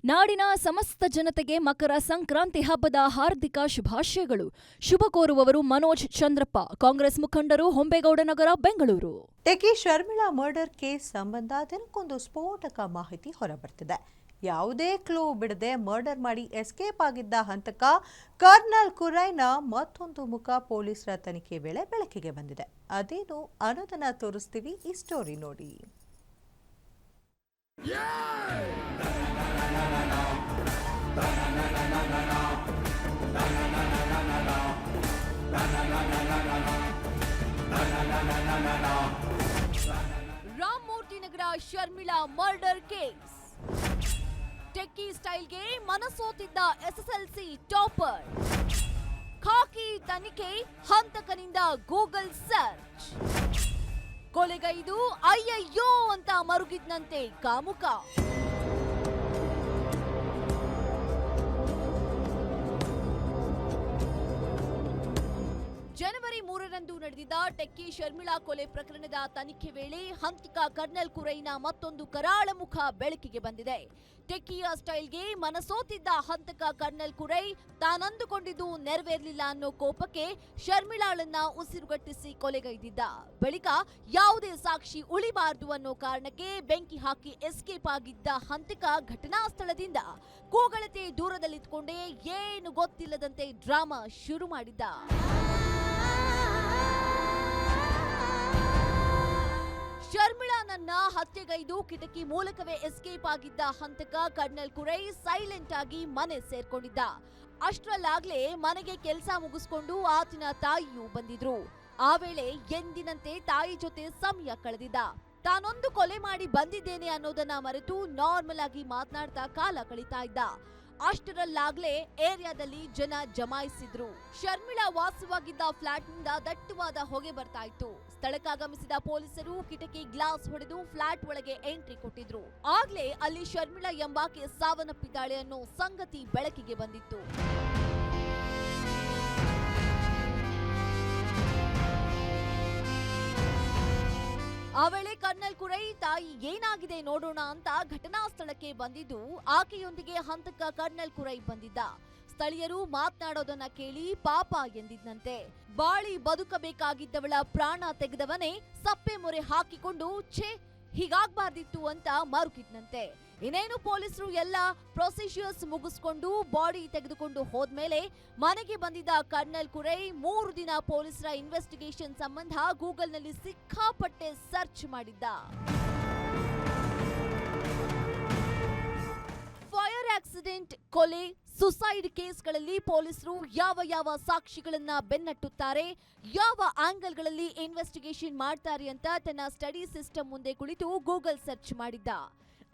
ನಾಡಿನ ಸಮಸ್ತ ಜನತೆಗೆ ಮಕರ ಸಂಕ್ರಾಂತಿ ಹಬ್ಬದ ಹಾರ್ದಿಕ ಶುಭಾಶಯಗಳು. ಶುಭ ಕೋರುವವರು ಮನೋಜ್ ಚಂದ್ರಪ್ಪ, ಕಾಂಗ್ರೆಸ್ ಮುಖಂಡರು, Hombegowdanagar, Bengaluru. Techie Sharmila murder case ಸಂಬಂಧ ದಿನಕ್ಕೊಂದು ಸ್ಫೋಟಕ ಮಾಹಿತಿ ಹೊರಬರ್ತಿದೆ. ಯಾವುದೇ ಕ್ಲೂ ಬಿಡದೆ ಮರ್ಡರ್ ಮಾಡಿ ಎಸ್ಕೇಪ್ ಆಗಿದ್ದ ಹಂತಕ ಕರ್ನಲ್ ಕುರೈನ ಮತ್ತೊಂದು ಮುಖ ಪೊಲೀಸರ ತನಿಖೆ ವೇಳೆ ಬೆಳಕಿಗೆ ಬಂದಿದೆ. ಅದೇನು ಅನ್ನೋದನ್ನ ತೋರಿಸ್ತೀವಿ, ಈ ಸ್ಟೋರಿ ನೋಡಿ. Ramamurthy Nagar Sharmila murder case. Techie ಸ್ಟೈಲ್ಗೆ ಮನಸೋತಿದ್ದ ಎಸ್ಎಸ್ಎಲ್ಸಿ ಟಾಪರ್. ಖಾಕಿ ತನಿಖೆ, ಹಂತಕನಿಂದ ಗೂಗಲ್ ಸರ್ಚ್. ಕೊಲೆಗೈದು ಅಯ್ಯಯ್ಯೋ ಅಂತ ಮರುಗಿದ್ನಂತೆ ಕಾಮುಕ. ಜನವರಿ 3ರಂದು ನಡೆದಿದ್ದ ಟೆಕ್ಕಿ ಶರ್ಮಿಳಾ ಕೊಲೆ ಪ್ರಕರಣದ ತನಿಖೆ ವೇಳೆ ಹಂತಕ ಕರ್ನಲ್ ಕುರೈನ ಮತ್ತೊಂದು ಕರಾಳ ಮುಖ ಬೆಳಕಿಗೆ ಬಂದಿದೆ. ಟೆಕ್ಕಿಯ ಸ್ಟೈಲ್ಗೆ ಮನಸೋತಿದ್ದ ಹಂತಕ ಕರ್ನಲ್ ಕುರೈ ತಾನಂದುಕೊಂಡಿದ್ದು ನೆರವೇರಲಿಲ್ಲ ಅನ್ನೋ ಕೋಪಕ್ಕೆ ಶರ್ಮಿಳಾಳನ್ನ ಉಸಿರುಗಟ್ಟಿಸಿ ಕೊಲೆಗೈದಿದ್ದ. ಬಳಿಕ ಯಾವುದೇ ಸಾಕ್ಷಿ ಉಳಿಬಾರದು ಅನ್ನೋ ಕಾರಣಕ್ಕೆ ಬೆಂಕಿ ಹಾಕಿ ಎಸ್ಕೇಪ್ ಆಗಿದ್ದ ಹಂತಕ ಘಟನಾ ಸ್ಥಳದಿಂದ ಕೂಗಳತೆ ದೂರದಲ್ಲಿದ್ದುಕೊಂಡೇ ಏನು ಗೊತ್ತಿಲ್ಲದಂತೆ ಡ್ರಾಮಾ ಶುರು ಮಾಡಿದ್ದ. ಶರ್ಮಿಳಾನನ್ನ ಹತ್ಯೆಗೈದು ಕಿಟಕಿ ಮೂಲಕವೇ ಎಸ್ಕೇಪ್ ಆಗಿದ್ದ ಹಂತಕ ಕರ್ನಲ್ ಕುರೈ ಸೈಲೆಂಟ್ ಆಗಿ ಮನೆ ಸೇರ್ಕೊಂಡಿದ್ದ. ಅಷ್ಟರಲ್ಲಾಗ್ಲೇ ಮನೆಗೆ ಕೆಲಸ ಮುಗಿಸ್ಕೊಂಡು ಆತನ ತಾಯಿಯೂ ಬಂದಿದ್ರು. ಆ ವೇಳೆ ಎಂದಿನಂತೆ ತಾಯಿ ಜೊತೆ ಸಮಯ ಕಳೆದಿದ್ದ. ತಾನೊಂದು ಕೊಲೆ ಮಾಡಿ ಬಂದಿದ್ದೇನೆ ಅನ್ನೋದನ್ನ ಮರೆತು ನಾರ್ಮಲ್ ಆಗಿ ಮಾತನಾಡ್ತಾ ಕಾಲ ಕಳೀತಾ ಇದ್ದ. ಅಷ್ಟರಲ್ಲಾಗ್ಲೇ ಏರಿಯಾದಲ್ಲಿ ಜನ ಜಮಾಯಿಸಿದ್ರು. ಶರ್ಮಿಳಾ ವಾಸವಾಗಿದ್ದ ಫ್ಲಾಟ್ನಿಂದ ದಟ್ಟವಾದ ಹೊಗೆ ಬರ್ತಾ ಇತ್ತು. ಸ್ಥಳಕ್ಕಾಗಮಿಸಿದ ಪೊಲೀಸರು ಕಿಟಕಿ ಗ್ಲಾಸ್ ಹೊಡೆದು ಫ್ಲಾಟ್ ಒಳಗೆ ಎಂಟ್ರಿ ಕೊಟ್ಟಿದ್ರು. ಆಗ್ಲೇ ಅಲ್ಲಿ ಶರ್ಮಿಳಾ ಎಂಬಾಕೆ ಸಾವನ್ನಪ್ಪಿದ್ದಾಳೆ ಅನ್ನೋ ಸಂಗತಿ ಬೆಳಕಿಗೆ ಬಂದಿತ್ತು. ಆ ವೇಳೆ ಕರ್ನಲ್ ಕುರೈ ತಾಯಿ ಏನಾಗಿದೆ ನೋಡೋಣ ಅಂತ ಘಟನಾ ಸ್ಥಳಕ್ಕೆ ಬಂದಿದ್ದು, ಆಕೆಯೊಂದಿಗೆ ಹಂತಕ ಕರ್ನಲ್ ಕುರೈ ಬಂದಿದ್ದ. ಸ್ಥಳೀಯರು ಮಾತನಾಡೋದನ್ನ ಕೇಳಿ ಪಾಪ ಎಂದಿದ್ನಂತೆ. ಬಾಳಿ ಬದುಕಬೇಕಾಗಿದ್ದವಳ ಪ್ರಾಣ ತೆಗೆದವನೇ ಸಪ್ಪೆ ಮೊರೆ ಹಾಕಿಕೊಂಡು ಛೇ ಹೀಗಾಗ್ಬಾರ್ದಿತ್ತು ಅಂತ ಮರುಗಿದ್ನಂತೆ. ಇನ್ನೇನು ಪೊಲೀಸರು ಎಲ್ಲ ಪ್ರೊಸೀಜರ್ಸ್ ಮುಗಿಸ್ಕೊಂಡು ಬಾಡಿ ತೆಗೆದುಕೊಂಡು ಹೋದ್ಮೇಲೆ ಮನೆಗೆ ಬಂದಿದ್ದ ಕರ್ನಲ್ ಕುರೈ 3 ದಿನ ಪೊಲೀಸರ ಇನ್ವೆಸ್ಟಿಗೇಷನ್ ಸಂಬಂಧ ಗೂಗಲ್ನಲ್ಲಿ ಸಿಕ್ಕಾಪಟ್ಟೆ ಸರ್ಚ್ ಮಾಡಿದ್ದ. ಫೈರ್ ಆಕ್ಸಿಡೆಂಟ್, ಕೊಲೆ, ಸುಸೈಡ್ ಕೇಸ್ಗಳಲ್ಲಿ ಪೊಲೀಸರು ಯಾವ ಸಾಕ್ಷಿಗಳನ್ನ ಬೆನ್ನಟ್ಟುತ್ತಾರೆ, ಯಾವ ಆಂಗಲ್ಗಳಲ್ಲಿ ಇನ್ವೆಸ್ಟಿಗೇಷನ್ ಮಾಡ್ತಾರೆ ಅಂತ ತನ್ನ ಸ್ಟಡಿ ಸಿಸ್ಟಮ್ ಮುಂದೆ ಕುಳಿತು ಗೂಗಲ್ ಸರ್ಚ್ ಮಾಡಿದ್ದ.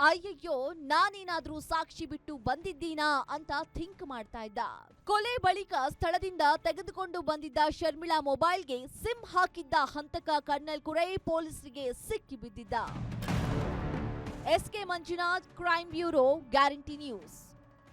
ಅಯ್ಯಯ್ಯೋ, ನಾನೇನಾದ್ರೂ ಸಾಕ್ಷಿ ಬಿಟ್ಟು ಬಂದಿದ್ದೀನಾ ಅಂತ ಥಿಂಕ್ ಮಾಡ್ತಾ ಇದ್ದ. ಕೊಲೆ ಬಳಿಕ ಸ್ಥಳದಿಂದ ತೆಗೆದುಕೊಂಡು ಬಂದಿದ್ದ ಶರ್ಮಿಳಾ ಮೊಬೈಲ್ಗೆ ಸಿಮ್ ಹಾಕಿದ್ದ ಹಂತಕ ಕರ್ನಲ್ ಕುರೈ ಪೊಲೀಸರಿಗೆ ಸಿಕ್ಕಿ ಬಿದ್ದಿದ್ದ. SK Manjunath, crime bureau, Guarantee news.